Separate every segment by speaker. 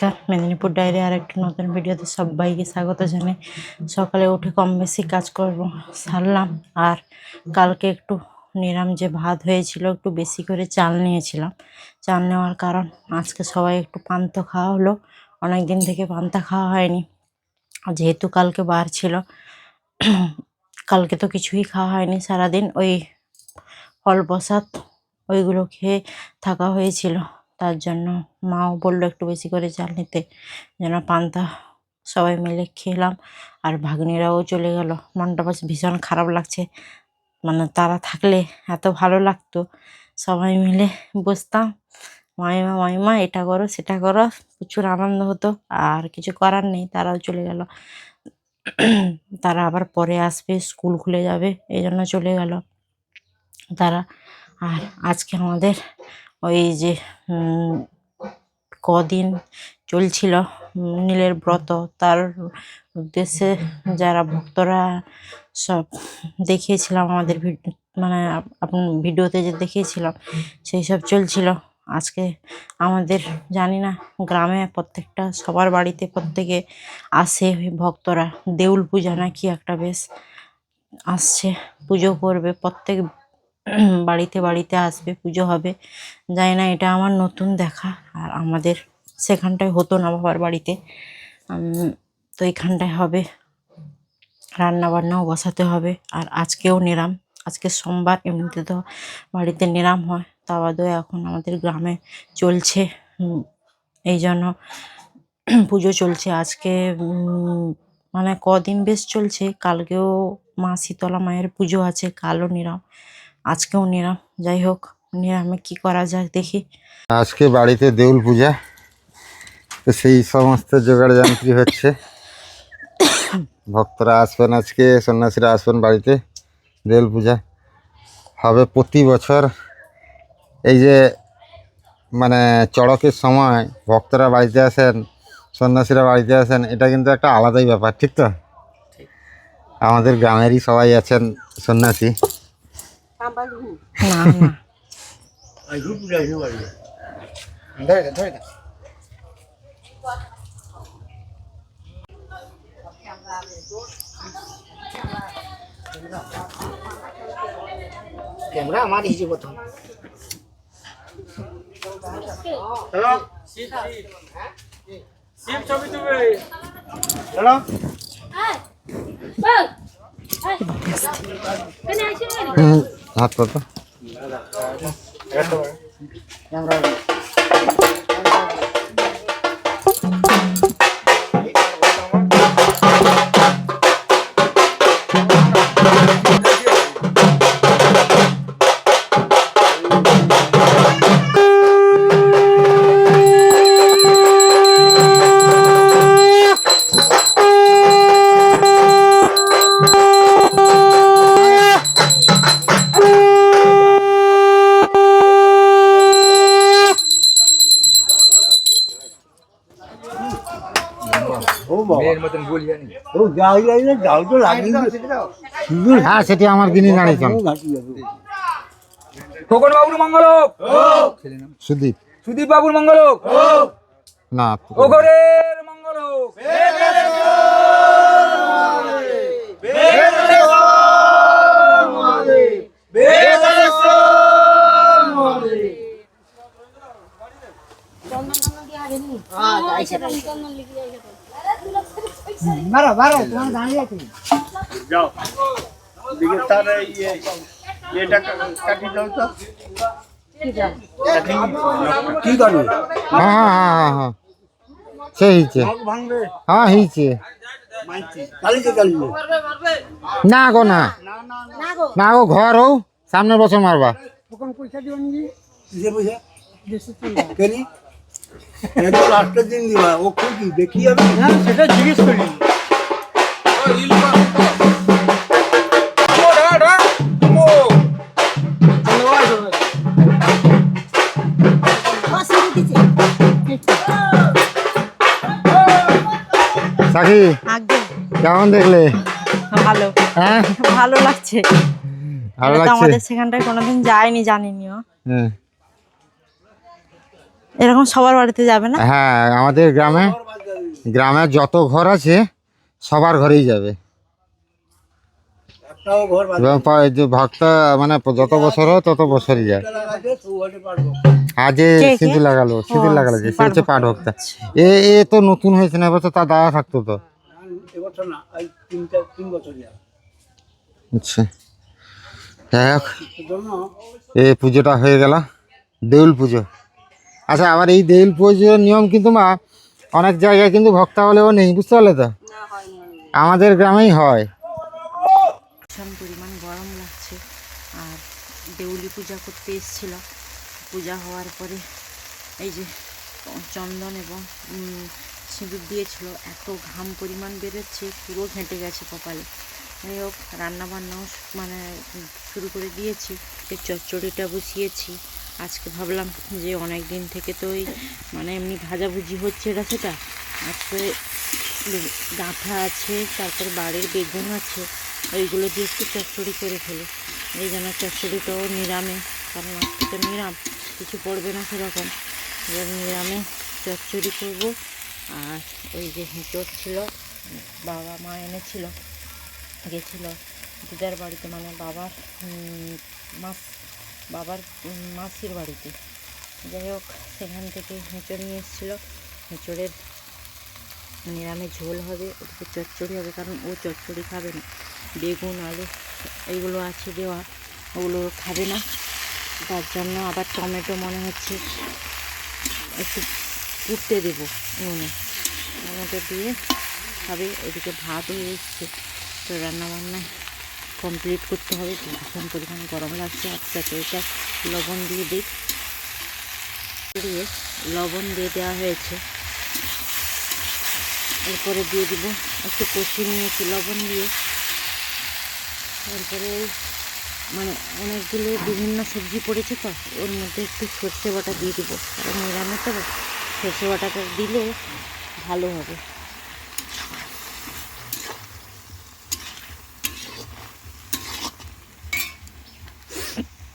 Speaker 1: নমস্কার, মেদিনীপুর ডায়েরি আর একটা নতুন ভিডিওতে সবাইকে স্বাগত জানাই। সকালে উঠে কম বেশি কাজ করব সারলাম। আর কালকে একটু নিরাম যে ভাত হয়েছিল, একটু বেশি করে চাল নিয়েছিলাম। চাল নেওয়ার কারণ আজকে সবাই একটু পান্তা খাওয়া হলো, অনেক দিন থেকে পান্তা খাওয়া হয়নি। যেহেতু কালকে বার ছিল, কালকে তো কিছুই খাওয়া হয়নি, সারাদিন ওই ফল প্রসাদ ওইগুলো খেয়ে থাকা হয়েছিল। তার জন্য মাও বললো একটু বেশি করে চাল নিতে, যেন পান্তা সবাই মিলে খেলাম। আর ভাগ্নিরাও চলে গেল, মনটা বেশ ভীষণ খারাপ লাগছে। মানে তারা থাকলে এত ভালো লাগতো, সবাই মিলে বসতাম, মামিমা মামিমা এটা করো সেটা করো, প্রচুর আনন্দ হতো। আর কিছু করার নেই, তারাও চলে গেল। তারা আবার পরে আসবে, স্কুল খুলে যাবে, এই জন্য চলে গেল তারা। আর আজকে আমাদের ওই যে কদিন চলছিল নীলের ব্রত, তার উদ্দেশ্যে যারা ভক্তরা সব দেখিয়েছিলাম আমাদের মানে আপনার ভিডিওতে যে দেখিয়েছিলাম, সেই সব চলছিল। আজকে আমাদের জানি না গ্রামে প্রত্যেকটা সবার বাড়িতে প্রত্যেকে আসে ভক্তরা, দেউল পূজা না কি একটা বেশ আসছে, পুজো করবে, প্রত্যেক বাড়িতে বাড়িতে আসবে, পুজো হবে। জানি না, এটা আমার নতুন দেখা। আর আমাদের সেখানটায় হতো না, বাবার বাড়িতে। তো এখানটায় হবে, রান্না বান্নাও বসাতে হবে। আর আজকেও নিরাম, আজকে সোমবার, এমনিতে তো বাড়িতে নিরাম হয়, তা বাদেও এখন আমাদের গ্রামে চলছে, এই জন্য পুজো চলছে আজকে। মানে কদিন বেশ চলছে, কালকেও মা শীতলা মায়ের পুজো আছে, কালও নিরাম, আজকেও নিরাম। যাই হোক, নিরামে কি করা যায় দেখি।
Speaker 2: আজকে বাড়িতে দেউল পূজা, তো সেই সমস্ত জোগাড় যন্ত্রী হচ্ছে। ভক্তরা আসবেন, আজকে সন্ন্যাসীরা আসবেন বাড়িতে, দেউল পূজা হবে প্রতি বছর। এই যে মানে চড়কের সময় ভক্তরা বাড়িতে আসেন, সন্ন্যাসীরা বাড়িতে আসেন, এটা কিন্তু একটা আলাদাই ব্যাপার, ঠিক তো? আমাদের গ্রামেরই সবাই আছেন সন্ন্যাসী।
Speaker 3: ক্যামেরা আমার হিসেবে প্রথম।
Speaker 4: হ্যালো শিব ছবি তুলবে। হ্যালো
Speaker 2: হাত পাতো। হ্যাঁ, সেটি আমার গিনি জানিয়েছেন।
Speaker 4: খোকন বাবুর মঙ্গল হোক।
Speaker 2: সুদীপ
Speaker 4: সুদীপ বাবুর মঙ্গল হোক।
Speaker 2: না,
Speaker 4: ওগরের মঙ্গল হোক। যাও দিকে তার এটা কাটি দাও তো। কি করবে?
Speaker 2: হ্যাঁ হ্যাঁ হ্যাঁ হ্যাঁ, সে হয়েছে।
Speaker 4: ভাঙবে
Speaker 2: হ্যাঁ হয়েছে। না গো, না না গো, ঘর হোক, সামনের বছর মারবা।
Speaker 3: লাস্টের দিন দিবা, ও খুঁজি দেখি আমি।
Speaker 4: সেটা জিজ্ঞেস করি।
Speaker 2: সাকি, কেমন দেখলে?
Speaker 1: ভালো,
Speaker 2: হ্যাঁ
Speaker 1: ভালো লাগছে।
Speaker 2: ভালো
Speaker 1: এটা তো
Speaker 2: লাগছে।
Speaker 1: আমাদের সেখানটায় কোনোদিন যায়নি, জানিনিও।
Speaker 2: হ্যাঁ,
Speaker 1: এরকম সবার বাড়িতে যাবে না?
Speaker 2: হ্যাঁ, আমাদের গ্রামে যত ঘর আছে সবার ঘরেই যাবে।
Speaker 3: একটাও ঘর বাদ
Speaker 2: এবং যে ভক্ত মানে যত বছর হয় তত বছরই যায়।
Speaker 3: লাগাতে সুঘটে পারবো।
Speaker 2: আজ
Speaker 1: কে?
Speaker 2: সিঁদুর লাগালো যে সে হচ্ছে পাঠ ভক্তা। এ তো নতুন হয়েছে না, এবছর তার দাদা থাকতো তো।
Speaker 3: এবছর না, এই 3 বছর যায়।
Speaker 2: আচ্ছা, যাই হোক,
Speaker 3: সেজন্য
Speaker 2: এই পুজোটা হয়ে গেল, দেউল পুজো। আচ্ছা, আবার এই দেউল পুজোর নিয়ম কিন্তু মা অনেক জায়গায় কিন্তু ভক্তা হলেও নেই, বুঝতে পারলে তো? আমাদের গ্রামেই হয়।
Speaker 1: ভীষণ পরিমাণ গরম লাগছে। আর দেউলি পূজা করতে এসেছিল, পূজা হওয়ার পরে এই যে চন্দন এবং সিঁদুর দিয়েছিল, এত ঘাম পরিমাণ বেরোচ্ছে, পুরো ঘেঁটে গেছে কপালে। যাই হোক, রান্নাবান্নাও মানে শুরু করে দিয়েছি, এই চচ্চড়িটা বসিয়েছি। আজকে ভাবলাম যে অনেক দিন থেকে তো ওই মানে এমনি ভাজাভুজি হচ্ছে এটা সেটা, আজকে ডাঁটা আছে, তারপর বাড়ির বেগুন আছে, ওইগুলো দিয়ে একটু চচ্চড়ি করে ফেলি। এই জন্য চচ্চড়িটাও নিরামে, কারণ আজকে তো নিরাম, কিছু পড়বে না সেরকম। এবার নিরামে চচ্চড়ি করবো। আর ওই যে হিঁচড় ছিল, বাবা মা এনেছিল, গেছিলো দিদার বাড়িতে, মানে বাবার মাসির বাড়িতে। যাই হোক, সেখান থেকে হিঁচড় নিয়ে এসেছিলো। হিঁচড়ের নিরামে ঝোল হবে, ওদিকে চচ্চড়ি হবে, কারণ ও চচ্চড়ি খাবে না। বেগুন আলু এইগুলো আছে দেওয়া, ওগুলো খাবে না, তার জন্য আবার টমেটো মনে হচ্ছে একটু কুটতে দেবো নুনে, টমেটো দিয়ে খাবে। ওদিকে ভাত হয়ে এসছে, তো রান্নাবান্না কমপ্লিট করতে হবে। ভীষণ পরিমাণ গরম লাগছে। আচ্ছা, তো এটা লবণ দিয়ে দিই, লবণ দিয়ে দেওয়া হয়েছে। এরপরে দিয়ে দিব একটু কষিয়ে নিয়েছি লবণ দিয়ে। তারপরে মানে অনেকগুলো বিভিন্ন সবজি পড়েছে, তো ওর মধ্যে একটু সর্ষে বাটা দিয়ে দিব, কারণ নিরামিষ তো, সর্ষে বাটাটা দিলে ভালো হবে।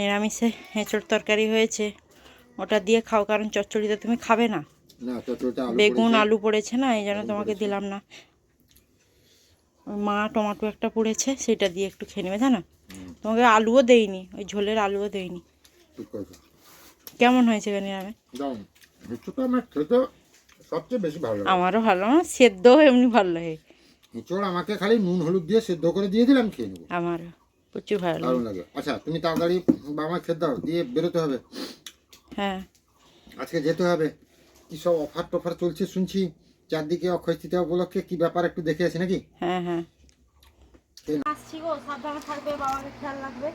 Speaker 1: নিরামিষে এঁচড় তরকারি হয়েছে, ওটা দিয়ে খাও, কারণ চচ্চড়িতে তুমি খাবে না। বেগুন আলু পড়েছে না, এই জন্য তোমাকে দিলাম না। মা টমেটো একটা পড়েছে, সেটা দিয়ে একটু খেয়ে নেবে, জানো? তোমাকে আলুও দেইনি, ওই ঝোলের আলুও দেইনি। কেমন হয়েছে নিরামিষ?
Speaker 2: সবচেয়ে বেশি ভালো লাগে,
Speaker 1: আমারও ভালো, সেদ্ধও এমনি ভালো লাগে।
Speaker 2: এঁচড় আমাকে খালি নুন হলুদ দিয়ে সেদ্ধ করে দিয়ে দিলাম, খেয়ে নেবো,
Speaker 1: আমারও প্রচুর ভালো
Speaker 2: দারুণ
Speaker 1: লাগে।
Speaker 2: লাগে। আচ্ছা, তুমি তাড়াতাড়ি বাবা খেতে দাও, দিয়ে বেরোতে হবে।
Speaker 1: হ্যাঁ,
Speaker 2: আজকে যেতে হবে। কি সব অফার টফার চলছে শুনছি চারদিকে, অক্ষয় তৃতীয়া উপলক্ষে কি ব্যাপার একটু দেখে আসি নাকি?
Speaker 1: হ্যাঁ, হ্যাঁ। আসছি গো, সাবধানে থাকবে, বাবাকে খেয়াল রাখবে।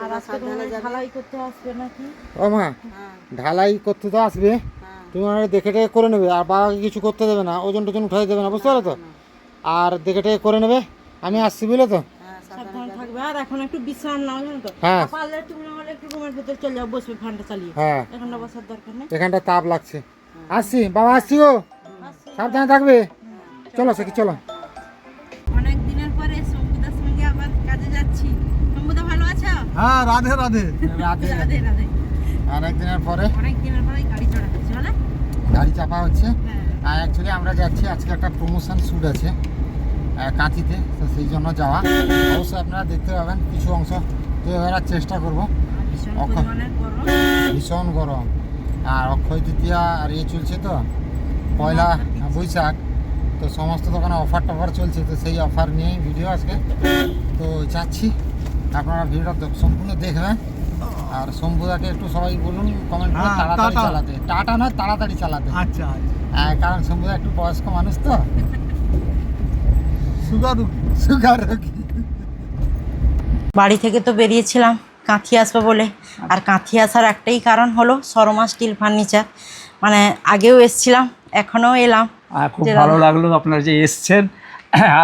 Speaker 1: আর আজকে ঢালাই করতে আসবে নাকি?
Speaker 2: ও মা, ঢালাই করতে তো আসবে, তুমি ওনারা দেখে টেকে করে নেবে, আর বাবাকে কিছু করতে দেবে না, ওজন টোজন উঠাই দেবে না, বুঝতে পারো তো? আর দেখে টেকে করে নেবে, আমি আসছি, বুঝলে তো?
Speaker 1: সাবধানে থাকবে, আর এখন একটু বিশ্রাম নাও, জানো তো?
Speaker 2: হ্যাঁ।
Speaker 1: পারলে তুমি নাহলে একটু রুমের ভিতর চলে যাও, বসবে ফ্যানটা চালিয়ে।
Speaker 2: হ্যাঁ,
Speaker 1: এখন বসার দরকার নেই।
Speaker 2: এখানটা তাপ লাগছে। আসছি বাবা, আসছি গো, সাবধানে থাকবে। চলো সখী, চলো।
Speaker 1: অনেক দিনের পরে শম্ভুদার সঙ্গে আবার কাজে যাচ্ছি। শম্ভুদা ভালো আছো?
Speaker 3: হ্যাঁ, রাধে রাধে।
Speaker 2: রাধে
Speaker 1: রাধে রাধে।
Speaker 2: অনেক দিনের পরে
Speaker 1: অনেক দিনের পরে গাড়ি চড়া হচ্ছে, বলে?
Speaker 2: গাড়ি চাপা হচ্ছে।
Speaker 1: হ্যাঁ।
Speaker 2: অ্যাকচুয়ালি আমরা যাচ্ছি, আজকে একটা প্রমোশন শ্যুট আছে কাঁথিতে, তো সেই জন্য যাওয়া। অবশ্যই আপনারা দেখতে পাবেন কিছু অংশ তুলে ধরার চেষ্টা করবো।
Speaker 1: ভীষণ
Speaker 2: অক্ষয়-
Speaker 1: পরিমাণে গরম।
Speaker 2: ভীষণ গরম, আর অক্ষয় তৃতীয়া আর ইয়ে চলছে তো, পয়লা বৈশাখ, তো সমস্ত দোকানে অফার টফার চলছে, তো সেই অফার নিয়েই ভিডিও আজকে। তো যাচ্ছি, আপনারা ভিডিওটা সম্পূর্ণ দেখবেন। আর শম্ভুদাকে একটু সবাই বলুন কমেন্ট করে
Speaker 3: হ্যাঁ,
Speaker 2: তাড়াতাড়ি
Speaker 3: টাটা।
Speaker 2: চালাতে, টাটা না তাড়াতাড়ি চালাতে।
Speaker 3: আচ্ছা,
Speaker 2: কারণ শম্ভুদা একটু বয়স্ক মানুষ তো,
Speaker 3: সুগার
Speaker 2: রোগী।
Speaker 1: বাড়ি থেকে তো বেরিয়েছিলাম কাঁথি আসবো বলে, আর কাঁথি আসার একটাই কারণ হলো শর্মা স্টিল ফার্নিচার। মানে আগেও এসছিলাম, এখনও এলাম।
Speaker 5: খুব ভালো লাগলো আপনারা যে এসছেন,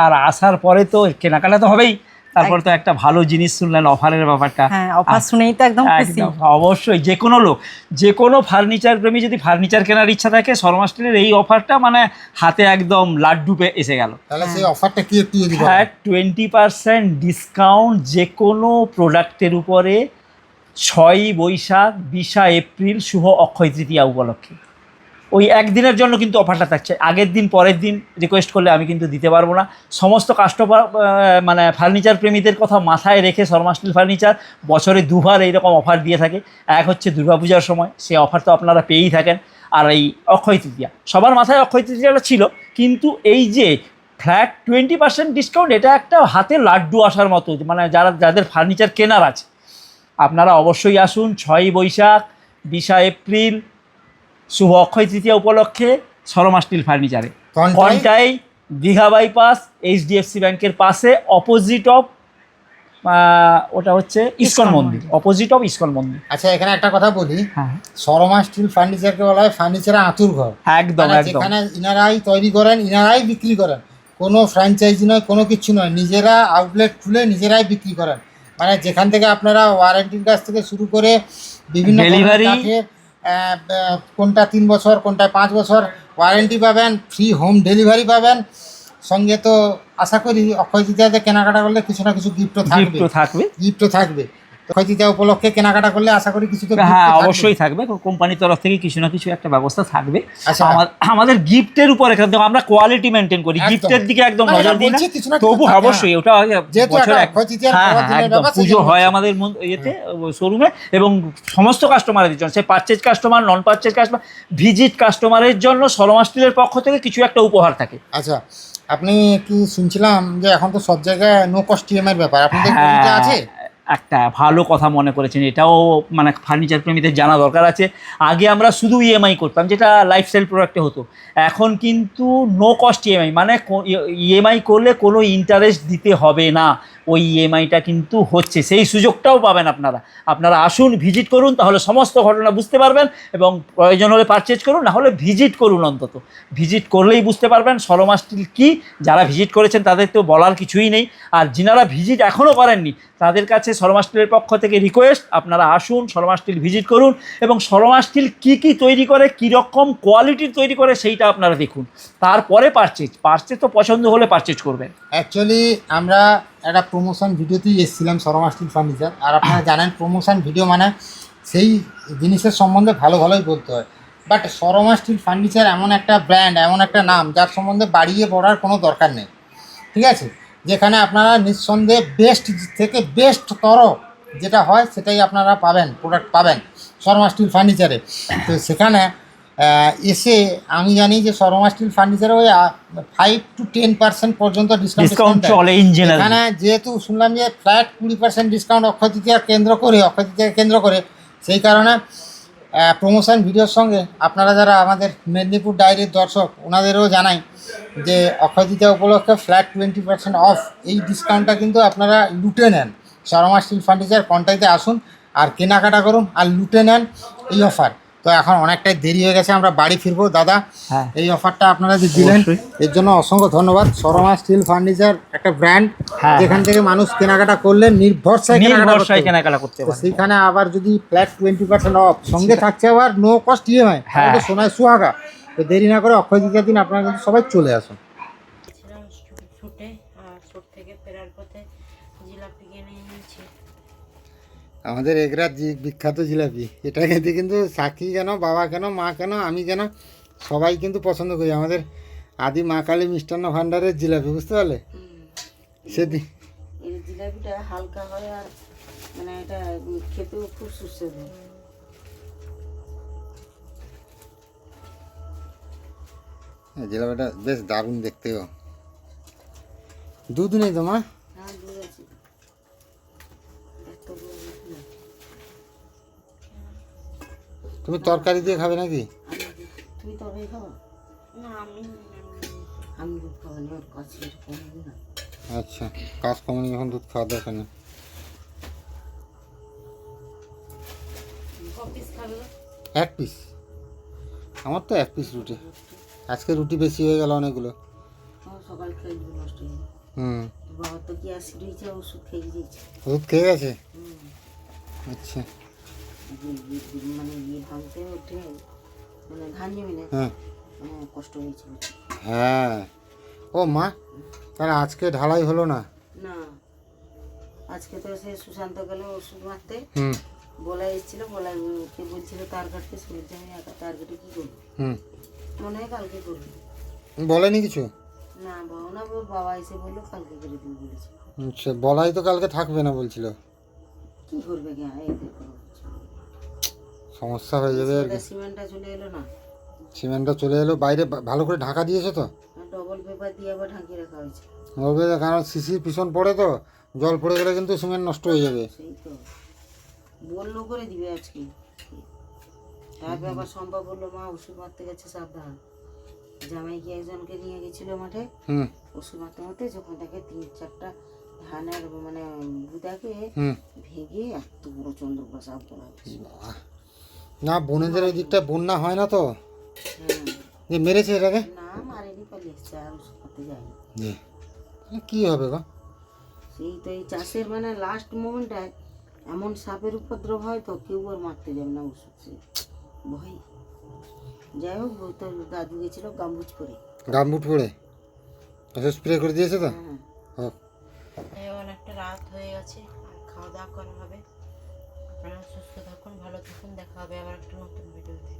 Speaker 5: আর আসার পরে তো কেনাকাটা তো হবেই, তারপর তো একটা ভালো জিনিস শুনলেন, অফারের ব্যাপারটা।
Speaker 1: হ্যাঁ, অফার শুনেই তো একদম খুশি।
Speaker 5: একদম, অবশ্যই যে কোনো লোক, যে কোনো ফার্নিচার প্রেমী যদি ফার্নিচার কেনার ইচ্ছা থাকে, শর্মা স্টিলের এই অফারটা মানে হাতে একদম লাড্ডু এসে গেল।
Speaker 2: তাহলে সেই অফারটা কি একটু যদি বলেন?
Speaker 5: হ্যাঁ, 20% ডিসকাউন্ট যে কোনো প্রোডাক্টের উপরে 6ই বৈশাখ 20 এপ্রিল শুভ অক্ষয় তৃতীয়া উপলক্ষে। ওই একদিনের জন্য কিন্তু অফারটা থাকছে। আগের দিন পরের দিন রিকোয়েস্ট করলে আমি কিন্তু দিতে পারবো না। সমস্ত কাস্টমার মানে ফার্নিচার প্রেমীদের কথা মাথায় রেখে শর্মা স্টিল ফার্নিচার বছরে দুবার এইরকম অফার দিয়ে থাকে। এক হচ্ছে দুর্গাপূজার সময়, সেই অফার তো আপনারা পেয়েই থাকেন, আর এই অক্ষয় তৃতীয়া সবার মাথায় অক্ষয় তৃতীয়াটা ছিল, কিন্তু এই যে ফ্ল্যাট 20% ডিসকাউন্ট, এটা একটা হাতে লাড্ডু আসার মতো। মানে যাদের ফার্নিচার কেনার আছে আপনারা অবশ্যই আসুন 6ই বৈশাখ 20 এপ্রিল শুভ অক্ষয় তৃতীয়া উপলক্ষে শর্মা স্টিল ফার্নিচারে।
Speaker 2: কোনটায়?
Speaker 5: কোনটাই দীঘা বাইপাস HDFC ব্যাংকের পাশে, অপোজিট অফ ওটা হচ্ছে ইস্কন মন্দির, অপোজিট অফ ইস্কন মন্দির।
Speaker 2: আচ্ছা, এখানে একটা কথা বলি,
Speaker 5: হ্যাঁ
Speaker 2: শর্মা স্টিল ফার্নিচারকে বলা হয় ফার্নিচারের আঁতুর ঘর।
Speaker 5: একদম
Speaker 2: মানে
Speaker 5: একদম
Speaker 2: যেখানে ইনারাই তৈরি করেন, ইনারাই বিক্রি করেন, কোনো ফ্র্যাঞ্চাইজি নয়, কোনো কিছু নয়, নিজেরা আউটলেট খুলে নিজেরাই বিক্রি করেন। মানে যেখান থেকে আপনারা ওয়ারেন্টির কাছ থেকে শুরু করে বিভিন্ন
Speaker 5: Delivery।
Speaker 2: কাঠের কোনটা 3 বছর, কোনটা 5 বছর ওয়ারেন্টি পাবেন, ফ্রি হোম ডেলিভারি পাবেন। সঙ্গে তো আশা করি অক্ষয় তৃতীয়াতে কেনাকাটা করলে কিছু না কিছু গিফটও থাকবে,
Speaker 5: গিফটও থাকবে।
Speaker 2: গিফটও থাকবে। অক্ষয় তৃতীয়া উপলক্ষে কেনাকাটা করলে আশা করি কিছু তো gift
Speaker 5: হ্যাঁ
Speaker 2: থাকবে।
Speaker 5: অবশ্যই থাকবে, কোম্পানির তরফ থেকে কিছু না কিছু একটা ব্যবস্থা থাকবে।
Speaker 2: আচ্ছা।
Speaker 5: আমাদের গিফটের উপরে কিন্তু আমরা কোয়ালিটি মেনটেন করি,
Speaker 2: একদম।
Speaker 5: গিফটের দিকে একদম
Speaker 2: মানে
Speaker 5: নজর দিই না,
Speaker 2: বলছি কিছু না কিছু
Speaker 5: তবু
Speaker 2: থাকে,
Speaker 5: অবশ্যই ওটা
Speaker 2: যেহেতু
Speaker 5: বছর
Speaker 2: একটা
Speaker 5: এক।
Speaker 2: অক্ষয় তৃতীয়ার
Speaker 5: হ্যাঁ
Speaker 2: পরের
Speaker 5: হ্যাঁ
Speaker 2: দিনের
Speaker 5: একদম,
Speaker 2: ব্যাপার,
Speaker 5: পুজো
Speaker 2: সেজন্য
Speaker 5: হয়
Speaker 2: হচ্ছে।
Speaker 5: আমাদের ইয়েতে শোরুমে, এবং সমস্ত কাস্টমারের জন্য, সে পারচেজ কাস্টমার, নন পারচেজ কাস্টমার, ভিজিট কাস্টমারের জন্য শর্মা স্টিলের পক্ষ থেকে কিছু একটা উপহার থাকে।
Speaker 2: আচ্ছা, আপনি কি শুনছিলাম যে এখন তো সব জায়গায় নো কস্ট ইএমআই এর ব্যাপার, আপনাদের কি এটা আছে?
Speaker 5: একটা ভালো কথা মনে করেছেন, এটাও মানে ফার্নিচার প্রেমীদের জানা দরকার আছে। আগে আমরা শুধু ইএমআই করতাম, যেটা লাইফস্টাইল প্রোডাক্টে হতো। এখন কিন্তু নো কস্ট ইএমআই, মানে ইএমআই করলে কোনো ইন্টারেস্ট দিতে হবে না, ওই ইএমআইটা কিন্তু হচ্ছে, সেই সুযোগটাও পাবেন আপনারা। আপনারা আসুন, ভিজিট করুন, তাহলে সমস্ত ঘটনা বুঝতে পারবেন, এবং প্রয়োজন হলে পারচেজ করুন, না হলে ভিজিট করুন। অন্তত ভিজিট করলেই বুঝতে পারবেন শর্মা স্টিল কী। যারা ভিজিট করেছেন তাদের তো বলার কিছুই নেই, আর যিনারা ভিজিট এখনও করেননি তাদের কাছে শর্মা স্টিলের পক্ষ থেকে রিকোয়েস্ট, আপনারা আসুন, শর্মা স্টিল ভিজিট করুন, এবং শর্মা স্টিল কী কী তৈরি করে, কীরকম কোয়ালিটির তৈরি করে সেইটা আপনারা দেখুন, তারপরে পারচেজ তো পছন্দ হলে পারচেজ করবেন।
Speaker 2: অ্যাকচুয়ালি আমরা একটা প্রমোশন ভিডিওতেই এসেছিলাম শর্মা স্টিল ফার্নিচার, আর আপনারা জানেন প্রমোশন ভিডিও মানে সেই জিনিসের সম্বন্ধে ভালো ভালোই বলতে হয়। বাট শর্মা স্টিল ফার্নিচার এমন একটা ব্র্যান্ড, এমন একটা নাম, যার সম্বন্ধে বাড়িয়ে পড়ার কোনো দরকার নেই, ঠিক আছে? যেখানে আপনারা নিঃসন্দেহে বেস্ট থেকে বেস্টতর যেটা হয় সেটাই আপনারা পাবেন, প্রোডাক্ট পাবেন শর্মা স্টিল ফার্নিচারে। তো সেখানে এসে আমি জানি যে শর্মা স্টিল ফার্নিচারে ওই 5 to 10% পর্যন্ত
Speaker 5: ডিসকাউন্ট চলে ইন জেনারেল।
Speaker 2: এখানে যেহেতু শুনলাম যে ফ্ল্যাট 20% ডিসকাউন্ট অক্ষয় তৃতীয়া কেন্দ্র করে, সেই কারণে প্রমোশন ভিডিওর সঙ্গে আপনারা যারা আমাদের মেদিনীপুর ডায়েরির দর্শক, ওনাদেরও জানাই যে অক্ষয় তৃতীয়া উপলক্ষে ফ্ল্যাট 20% অফ, এই ডিসকাউন্টটা কিন্তু আপনারা লুটে নেন। শর্মা স্টিল ফার্নিচার কন্টাক্টে আসুন আর কেনাকাটা করুন আর লুটে নেন এই অফার। তো এখন অনেকটাই দেরি হয়ে গেছে, আমরা বাড়ি ফিরবো। দাদা,
Speaker 5: হ্যাঁ।
Speaker 2: এই অফারটা আপনারা যে দিলেন
Speaker 5: অবশ্যই।
Speaker 2: এর জন্য অসংখ্য ধন্যবাদ। শর্মা স্টিল ফার্নিচার একটা ব্র্যান্ড,
Speaker 5: হ্যাঁ।
Speaker 2: যেখান থেকে মানুষ কেনাকাটা করলে নির্ভরসায়
Speaker 5: নির্ভরসায় কেনাকাটা করতে
Speaker 2: তো
Speaker 5: পারেন।
Speaker 2: সেইখানে আবার যদি ফ্ল্যাট 20% অফ, সঙ্গে থাকছে আবার নো কস্ট ইএমআই,
Speaker 5: হ্যাঁ।
Speaker 2: তো সোনায় সুহাগা। তো দেরি না করে অক্ষয় তৃতীয়ার দিন আপনারা কিন্তু সবাই চলে আসুন।
Speaker 1: ছুটে ছুট থেকে ফেরার পথে জিলাপি কিনে এনেছি।
Speaker 2: আমাদের এগরার বিখ্যাত জিলাপি, এটা খেতে কিন্তু সাক্ষী কেন, বাবা কেন, মা কেন, আমি কেন, সবাই কিন্তু পছন্দ করি। আমাদের আদি মা কালী মিষ্টান্ন ভাণ্ডারের জিলাপি, বুঝতে পারলে? সেদিন
Speaker 6: এই জিলাপিটা হালকা হয় আর মানে এটা খেতেও খুব সুস্বাদু।
Speaker 2: জিলাপিটা বেশ দারুণ দেখতেও। দুধ নেই তো মা?
Speaker 6: হ্যাঁ, দুধ আছে। এত দুধ নেই।
Speaker 2: তুমি তরকারি দিয়ে খাবে নাকি?
Speaker 6: তুমি তরকারি খাবো?
Speaker 1: না আমি
Speaker 6: আমি দুধ খাবো না, ওর কাছে কমবি না।
Speaker 2: আচ্ছা, কাজ কমেনি যখন দুধ খাওয়া দরকার নেই।
Speaker 1: অফিস খাবে।
Speaker 2: 1 পিস? আমার তো 1 পিস রুটি। আজকে রুটি বেশি হয়ে গেল অনেকগুলো।
Speaker 6: সকাল খেয়ে দিবি, নষ্ট হয়ে যাবে।
Speaker 2: হুম,
Speaker 6: বাবা তো কি অ্যাসিড হয়েছে, ওষুধ খেয়ে দিয়েছে।
Speaker 2: দুধ খেয়ে গেছে? আচ্ছা,
Speaker 6: মানে ইয়ে ভাঙতে ওঠে, মানে ধান জমি না,
Speaker 2: হ্যাঁ
Speaker 6: মানে কষ্ট হয়েছে।
Speaker 2: হ্যাঁ। ও মা, তাহলে আজকে ঢালাই হলো না?
Speaker 6: না, আজকে তো সে সুশান্ত গেল ওষুধ মারতে,
Speaker 2: হুম,
Speaker 6: বলাই এসেছিল, বলাই কে বলছিল তার কাটতে, বলছে আমি একা তার কেটে কী করবো,
Speaker 2: হুম,
Speaker 6: মনে হয় কালকে করবি।
Speaker 2: বলেনি কিছু?
Speaker 6: না বাবা না, ওর বাবা এসে বললো কালকে করে দিবি বলেছে।
Speaker 2: সে বলাই তো কালকে থাকবে না বলছিল,
Speaker 6: কী করবে কে, এই দেখো
Speaker 2: সমস্যা হয়ে যাবে আর কি।
Speaker 6: সিমেন্টটা চলে এলো না,
Speaker 2: সিমেন্টটা চলে এলো, বাইরে ভালো করে ঢাকা দিয়েছো তো?
Speaker 6: ডবল পেপার দিয়ে আবার ঢাকিয়ে রাখা হয়েছে।
Speaker 2: বলবে যে কারণ শিশির পিছন পড়ে তো, জল পড়ে গেলে কিন্তু সিমেন্ট নষ্ট হয়ে যাবে।
Speaker 6: সেই তো বললো করে দিবে আজকে। তারপরে আবার সম্ভব বললো মা ওষুধ মারতে গেছে সাবধান, জামাইকে একজনকে নিয়ে গেছিলো মাঠে
Speaker 2: হুম
Speaker 6: ওষুধ মারতে মারতে, যখন তাকে 3-4টা ধানের মানে বুদাকে
Speaker 2: হুম।
Speaker 6: ভেঙে এত বড় চন্দ্রপ্রভা সাপ করা হয়েছে।
Speaker 2: না বোনেদের ওই দিকটা বন্যা হয় না তো,
Speaker 6: হ্যাঁ,
Speaker 2: যে মেরেছে এটাকে?
Speaker 6: না মারেনি, পালিয়ে এসছে, আর ওষুধ মারতে যায়নি।
Speaker 2: কি হবে গো?
Speaker 6: সেই তো এই চাষের মানে লাস্ট মোমেন্টটায় এমন সাপের উপদ্রব হয় তো কেউ আর মারতে যাবে না ওষুধ, সে ভয়। যাই হোক, ওই তো দাদু গেছিল গাম্বুজ করে।
Speaker 2: গামবুট পরে স্প্রে করে দিয়েছে তো?
Speaker 6: হ্যাঁ,
Speaker 2: হোক।
Speaker 1: এখন একটা রাত হয়ে গেছে, আর খাওয়া দাওয়া করা হবে। আপনারা সুস্থ থাকুন, ভালো থাকুন, দেখা হবে আবার একটা নতুন ভিডিওতে।